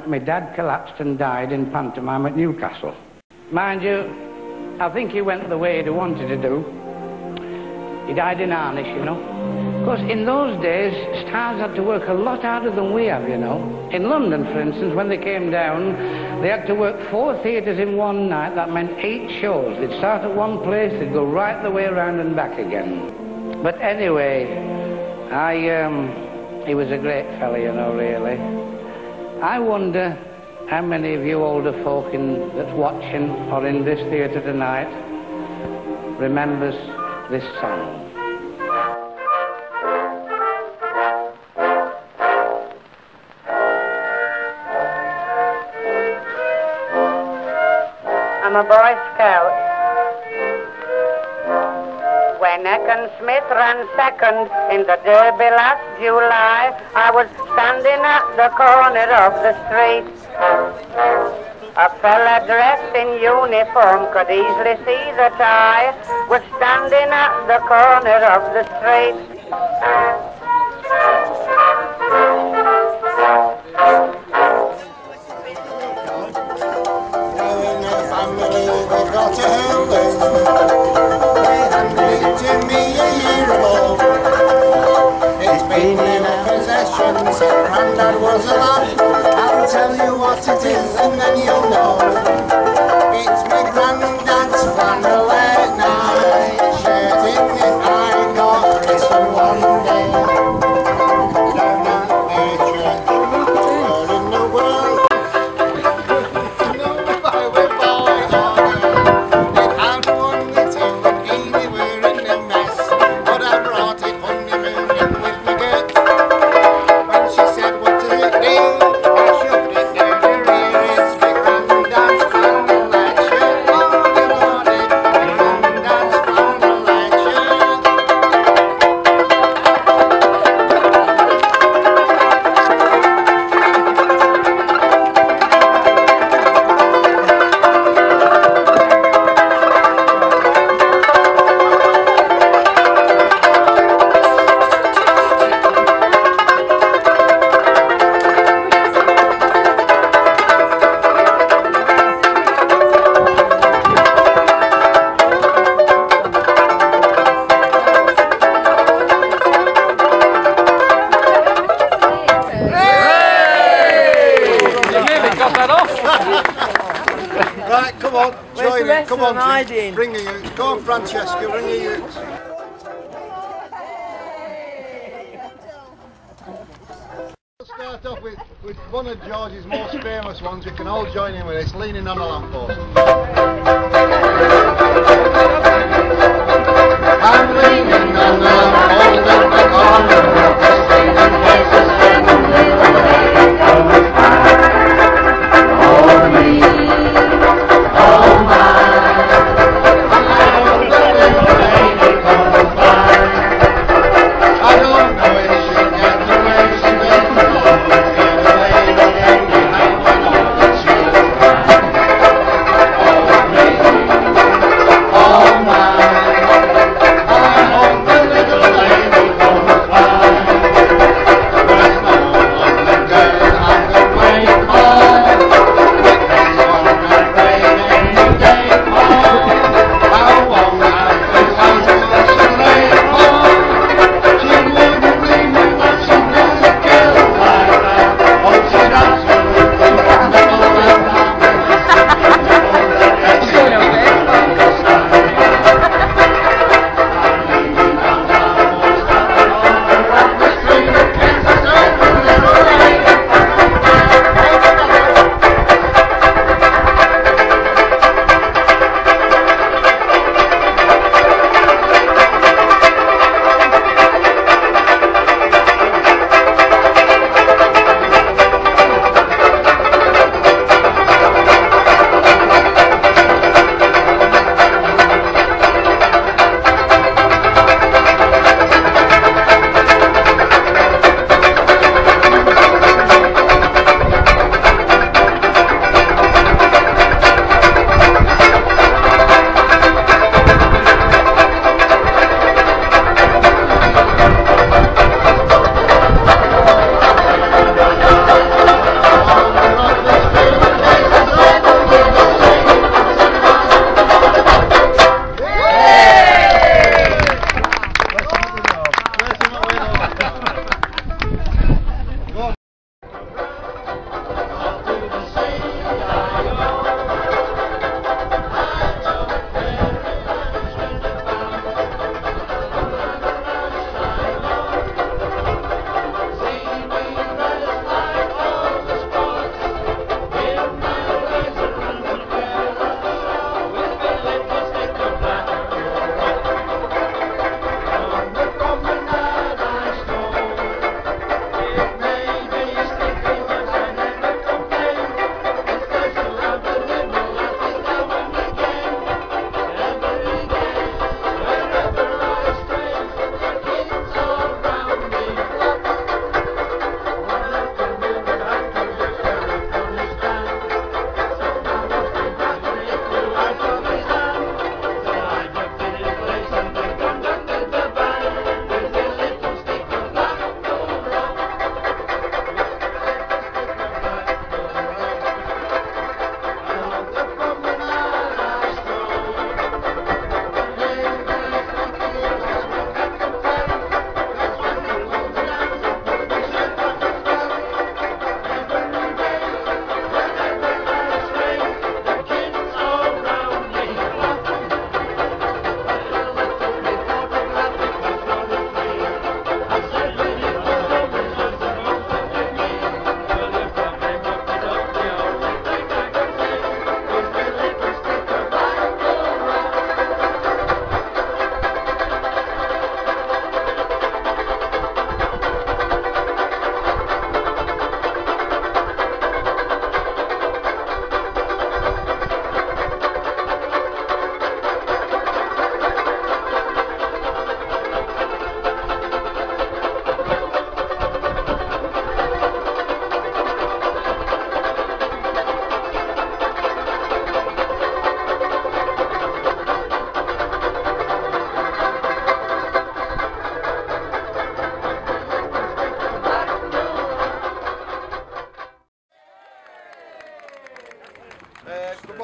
My dad collapsed and died in pantomime at Newcastle. Mind you, I think he went the way he wanted to do. He died in harness, you know. Of course, in those days, stars had to work a lot harder than we have, you know. In London, for instance, when they came down, they had to work 4 theatres in one night. That meant 8 shows. They'd start at one place, they'd go right the way around and back again. But anyway, he was a great fella, you know, really. I wonder how many of you older folk that's watching or in this theatre tonight remembers this song. I'm a Boy Scout. When Smith ran second in the Derby last July, I was standing at the corner of the street. A fella dressed in uniform could easily see that I was standing at the corner of the street. Said Grandad was alive. I'll tell you what it is and then you'll know. It's my granddad's flannel at night, shirt in the eye, got christened one day. Down at their church, where in the world, no highway boy or girl. It had one little bikini, we're in a mess, but I brought it honeymooning with me gut. She said, what does it mean? I shoved it down her ear. It's my granddad's flannel light shirt. Lordy, lordy, my granddad's flannel light shirt. Right, come on, join in, come on, Jim. Bring your utes. Go on, Francesca, bring your utes. We'll start off with one of George's most famous ones. We can all join in with this, Leaning on a Lamppost. I'm leaning on a lamppost at the corner of the street, and there's a certain little lady comes by. Oh me, oh my, I hope the little lady comes by. I don't know if she gets away, she doesn't always get away, but anyhow I know that she'll try. Oh me, oh my.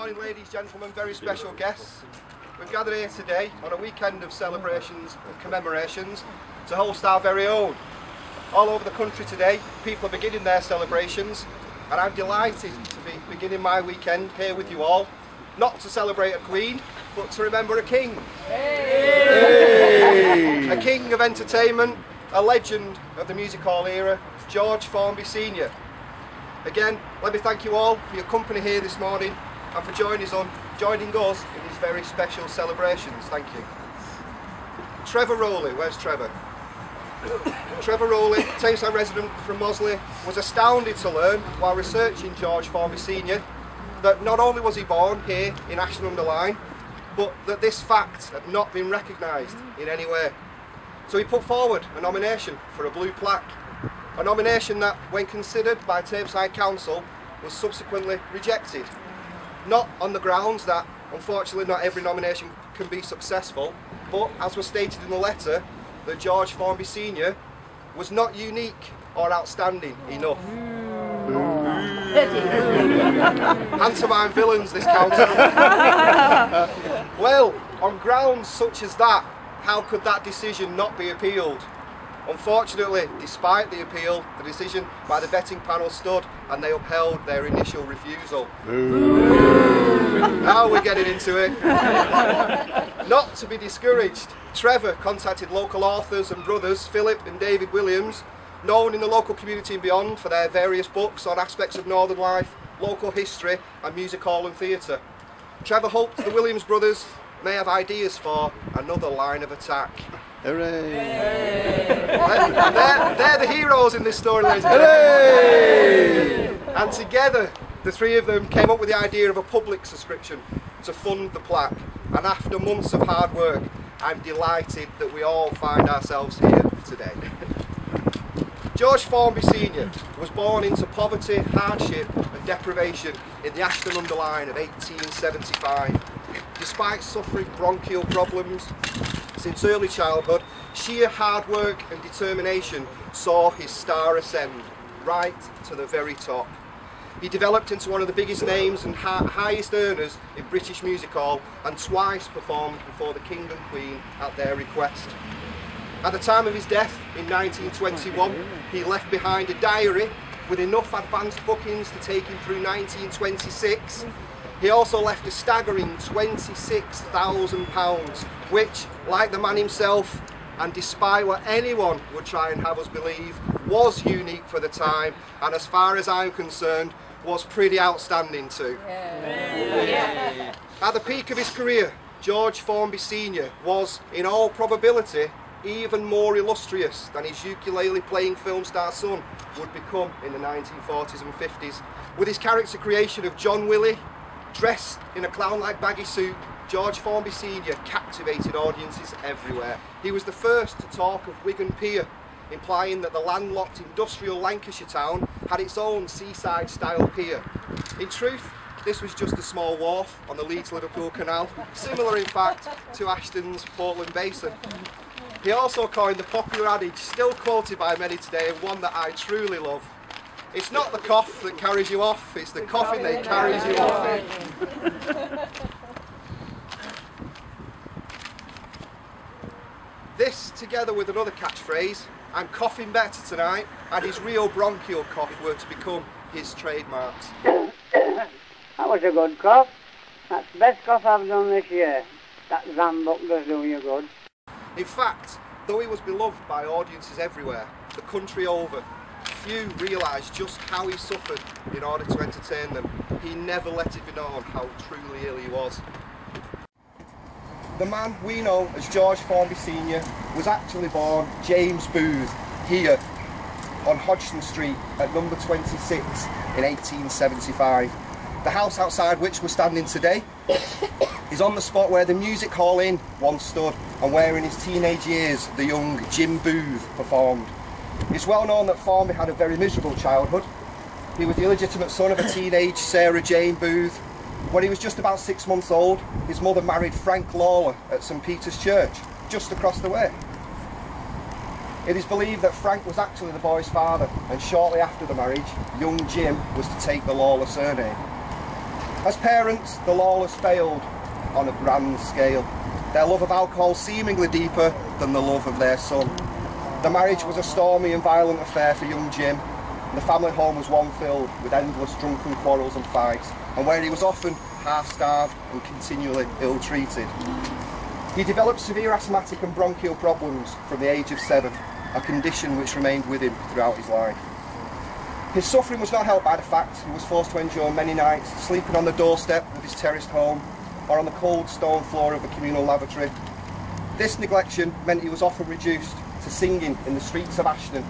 morning, ladies, gentlemen, very special guests. We've gathered here today on a weekend of celebrations and commemorations to host our very own. All over the country today, people are beginning their celebrations, and I'm delighted to be beginning my weekend here with you all, not to celebrate a queen, but to remember a king. Hey. A king of entertainment, a legend of the music hall era, George Formby Senior. Again, let me thank you all for your company here this morning and for joining us in these very special celebrations. Thank you. Trevor Rowley, where's Trevor? Trevor Rowley, Tameside resident from Mosley, was astounded to learn while researching George Formby Senior that not only was he born here in Ashton-under-Lyne, but that this fact had not been recognised in any way. So he put forward a nomination for a blue plaque, a nomination that, when considered by Tameside Council, was subsequently rejected. Not on the grounds that, unfortunately, not every nomination can be successful, but, as was stated in the letter, that George Formby Senior was not unique or outstanding enough. Pantomime villains, this council. Well, on grounds such as that, how could that decision not be appealed? Unfortunately, despite the appeal, the decision by the vetting panel stood and they upheld their initial refusal. Now we're getting into it. Not to be discouraged, Trevor contacted local authors and brothers, Philip and David Williams, known in the local community and beyond for their various books on aspects of northern life, local history and music hall and theatre. Trevor hoped the Williams brothers may have ideas for another line of attack. Hooray! They're the heroes in this story, ladies and gentlemen. And together, the three of them came up with the idea of a public subscription to fund the plaque. And after months of hard work, I'm delighted that we all find ourselves here today. George Formby Senior was born into poverty, hardship and deprivation in the Ashton-under-Lyne of 1875. Despite suffering bronchial problems since early childhood, sheer hard work and determination saw his star ascend right to the very top. He developed into one of the biggest names and highest earners in British music hall, and twice performed before the King and Queen at their request. At the time of his death in 1921, he left behind a diary with enough advanced bookings to take him through 1926. He also left a staggering £26,000, which, like the man himself, and despite what anyone would try and have us believe, was unique for the time, and as far as I'm concerned, was pretty outstanding too. Yeah. At the peak of his career, George Formby Senior was, in all probability, even more illustrious than his ukulele playing film star son would become in the 1940s and 50s. With his character creation of John Willie, dressed in a clown-like baggy suit, George Formby Senior captivated audiences everywhere. He was the first to talk of Wigan Pier, implying that the landlocked industrial Lancashire town had its own seaside-style pier. In truth, this was just a small wharf on the Leeds-Liverpool Canal, similar in fact to Ashton's Portland Basin. He also coined the popular adage, still quoted by many today, and one that I truly love. It's not the cough that carries you off, it's the coffin that carries you off in. This, together with another catchphrase, "I'm coughing better tonight," and his real bronchial cough were to become his trademarks. That was a good cough. That's the best cough I've done this year. That Zambuck does do you good. In fact, though he was beloved by audiences everywhere, the country over, few realised just how he suffered in order to entertain them. He never let it be known how truly ill he was. The man we know as George Formby Senior was actually born James Booth here on Hodgson Street at number 26 in 1875. The house outside which we're standing today is on the spot where the Music Hall Inn once stood and where in his teenage years the young Jim Booth performed. It's well known that Formby had a very miserable childhood. He was the illegitimate son of a teenage Sarah Jane Booth. When he was just about 6 months old, his mother married Frank Lawler at St Peter's Church, just across the way. It is believed that Frank was actually the boy's father, and shortly after the marriage, young Jim was to take the Lawler surname. As parents, the lawless failed on a grand scale. Their love of alcohol seemingly deeper than the love of their son. The marriage was a stormy and violent affair for young Jim. The family home was one filled with endless drunken quarrels and fights, and where he was often half-starved and continually ill-treated. He developed severe asthmatic and bronchial problems from the age of 7, a condition which remained with him throughout his life. His suffering was not helped by the fact he was forced to endure many nights sleeping on the doorstep of his terraced home or on the cold stone floor of the communal lavatory. This neglection meant he was often reduced to singing in the streets of Ashton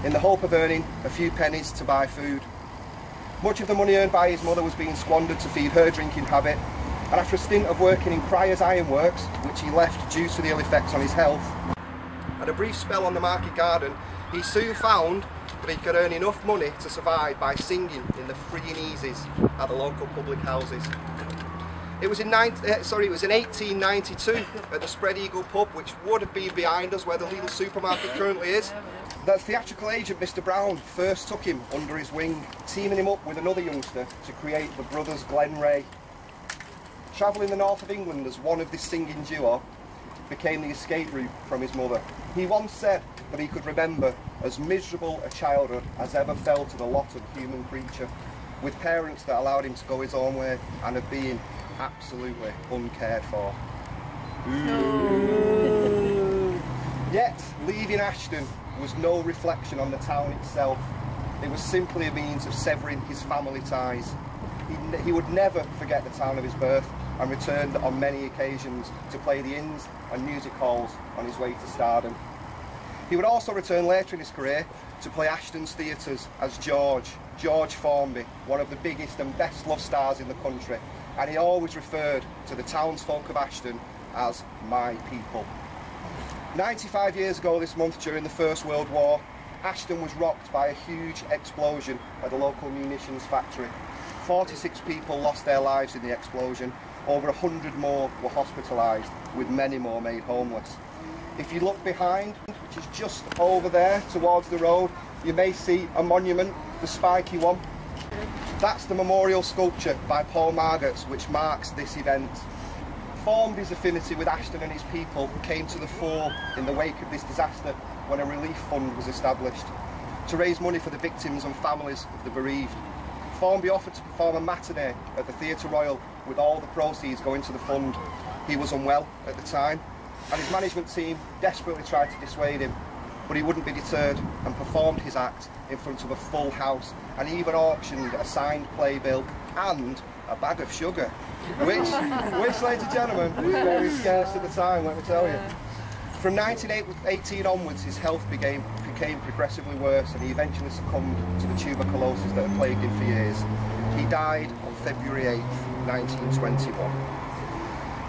in the hope of earning a few pennies to buy food. Much of the money earned by his mother was being squandered to feed her drinking habit, and after a stint of working in Pryor's Ironworks, which he left due to the ill effects on his health, and a brief spell on the market garden, he soon found that he could earn enough money to survive by singing in the free and easies at the local public houses. It was in 1892 at the Spread Eagle pub, which would have been behind us where the Lidl supermarket currently is, that theatrical agent Mr. Brown first took him under his wing, teaming him up with another youngster to create the Brothers Glen Ray. Travelling the north of England as one of this singing duo became the escape route from his mother. He once said that he could remember as miserable a childhood as ever fell to the lot of a human creature, with parents that allowed him to go his own way and of being absolutely uncared for. Yet, leaving Ashton was no reflection on the town itself. It was simply a means of severing his family ties. He would never forget the town of his birth and returned on many occasions to play the inns and music halls on his way to stardom. He would also return later in his career to play Ashton's theatres as George Formby, one of the biggest and best loved stars in the country, and he always referred to the townsfolk of Ashton as my people. 95 years ago this month, during the First World War, Ashton was rocked by a huge explosion at the local munitions factory. 46 people lost their lives in the explosion, over 100 more were hospitalised, with many more made homeless. If you look behind, which is just over there towards the road, you may see a monument, the spiky one. That's the memorial sculpture by Paul Margetts, which marks this event. Formby's affinity with Ashton and his people came to the fore in the wake of this disaster when a relief fund was established to raise money for the victims and families of the bereaved. Formby offered to perform a matinee at the Theatre Royal with all the proceeds going to the fund. He was unwell at the time, and his management team desperately tried to dissuade him, but he wouldn't be deterred and performed his act in front of a full house, and even auctioned a signed playbill and a bag of sugar, which, ladies and gentlemen, was very scarce at the time, let me tell you. From 1918 onwards, his health became progressively worse, and he eventually succumbed to the tuberculosis that had plagued him for years. He died on February 8th, 1921.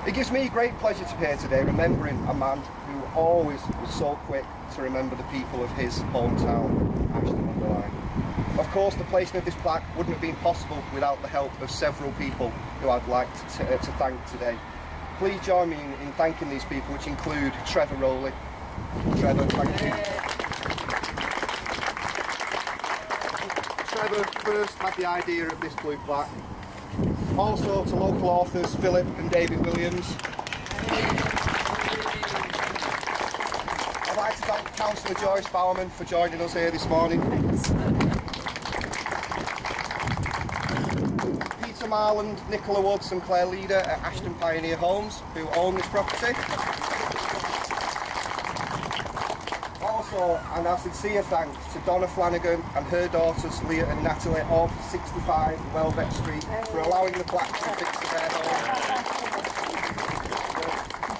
It gives me great pleasure to be here today remembering a man who always was so quick to remember the people of his hometown, Ashton-under-Lyne. Of course, the placing of this plaque wouldn't have been possible without the help of several people who I'd like to thank today. Please join me in thanking these people, which include Trevor Rowley. Trevor, thank you. Trevor first had the idea of this blue plaque. Also to local authors Philip and David Williams. I'd like to thank Councillor Joyce Bowerman for joining us here this morning. Peter Marland, Nicola Woods and Claire Leader at Ashton Pioneer Homes, who own this property. Also, and our sincere thanks to Donna Flanagan and her daughters Leah and Natalie of 65 Welbeck Street for allowing the plaque to fix to their home.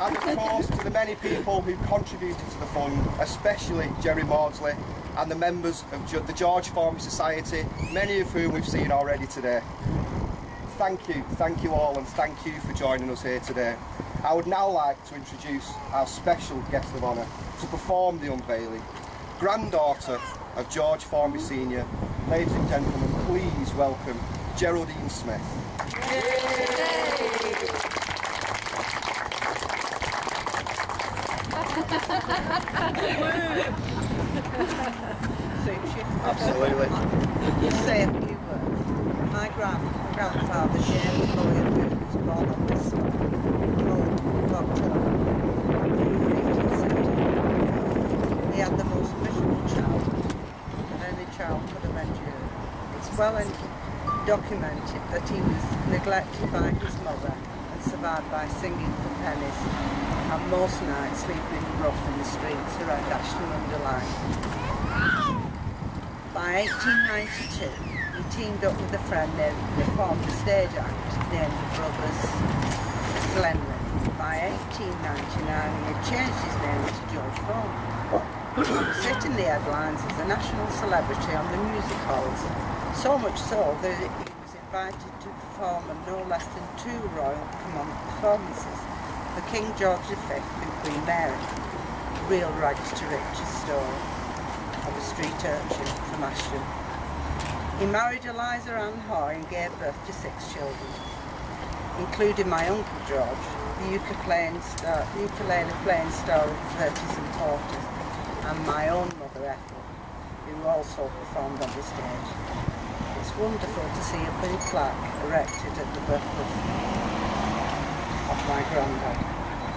And of course to the many people who contributed to the fund, especially Jerry Maudsley and the members of the George Formby Society, many of whom we've seen already today. Thank you all, and thank you for joining us here today. I would now like to introduce our special guest of honour to perform the unveiling, granddaughter of George Formby Senior. Ladies and gentlemen, please welcome Geraldine Smith. Absolutely. You say a few words. grandfather, James Lloyd, who was born on this spot, 4th of October 1875. He had the most miserable childhood that any child could have endured. It's well documented that he was neglected by his mother and survived by singing for pennies, and most nights sleeping rough in the streets around Ashton-under-Lyne. By 1892, he teamed up with a friend who formed a stage act named Brothers Glenley. By 1899, he had changed his name to George Formby. He was hitting the headlines as a national celebrity on the music halls, so much so that he was invited to perform on no less than 2 royal performances for King George V and Queen Mary. Real rags to riches story of a street urchin from Ashton. He married Eliza Ann Hoy and gave birth to 6 children, including my uncle George, the ukulele playing star of the 30s and 40s, and my own mother Ethel, who also performed on the stage. It's wonderful to see a big plaque erected at the birth of my granddad.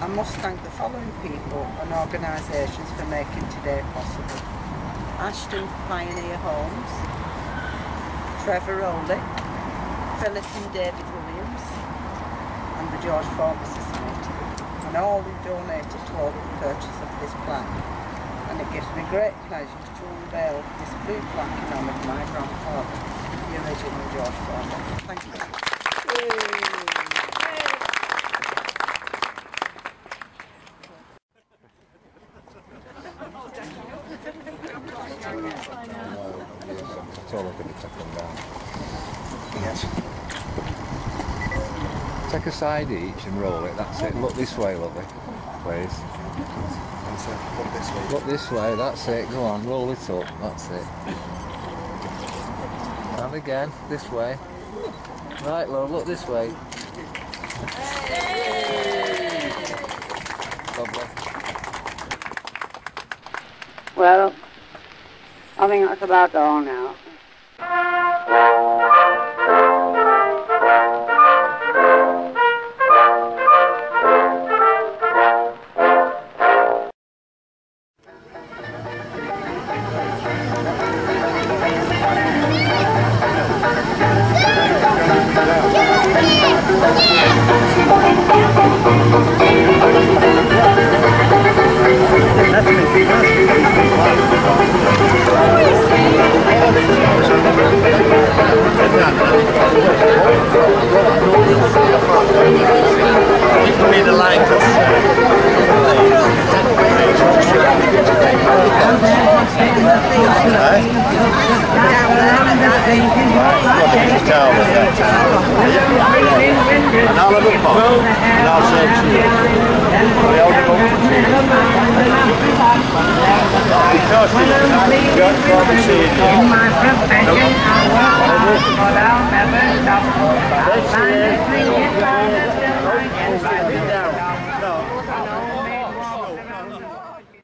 I must thank the following people and organisations for making today possible: Ashton Pioneer Homes, Trevor Rowley, Philip and David Williams, and the George Formby Society, and all who donated toward the purchase of this plaque. And it gives me great pleasure to unveil this blue plaque in honour of my grandfather, the original George Formby. Thank you. That's all I'm going to take them down. Yes. Take a side each and roll it, that's it. Look this way, lovely, please. Look this way. Look this way, that's it. Go on, roll it up, that's it. And again, this way. Right, love, look this way. Lovely. Well, I think that's about all now. And I'll have a pop, and I'll say to you, because George Formby Senior, My profession, I work, but I'll never stop.